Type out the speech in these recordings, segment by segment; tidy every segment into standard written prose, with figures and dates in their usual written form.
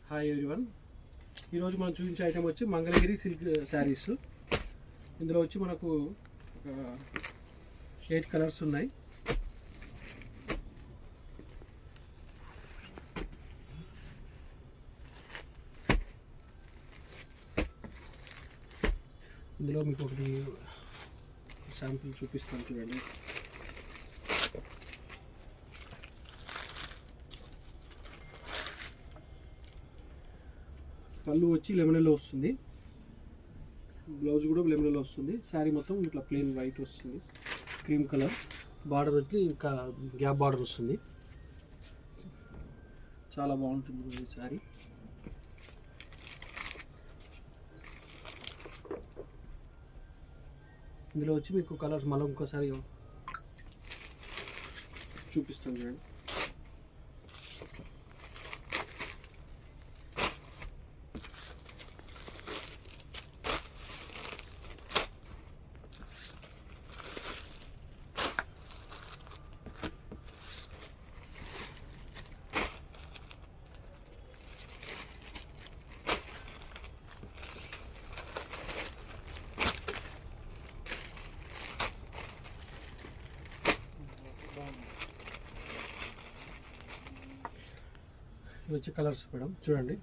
Hi everyone. ఈరోజు మనం చూపించే ఐటమ్ వచ్చి మంగళగిరి సిల్క్ శారీస్. ఇందులో వచ్చి మనకు 8 కలర్స్ ఉన్నాయి. ఇందులో మీకు ఒకటి శాంపుల్ చూపిస్తాను చూడండి. పళ్ళు వచ్చి లెమనెల్లో వస్తుంది, బ్లౌజ్ కూడా లెమనెల్లో వస్తుంది. శారీ మొత్తం ఇట్లా ప్లెయిన్ వైట్ వస్తుంది, క్రీమ్ కలర్. బార్డర్ వచ్చి ఇంకా గ్యాప్ బార్డర్ వస్తుంది. చాలా బాగుంటుంది ఈ శారీ. ఇందులో వచ్చి మీకు కలర్స్ మళ్ళీ ఇంకోసారి చూపిస్తాను చూడండి. ఇవి వచ్చి కలర్స్ మేడం చూడండి.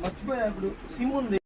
మర్చిపోయా ఇప్పుడు సిమ్ ఉంది.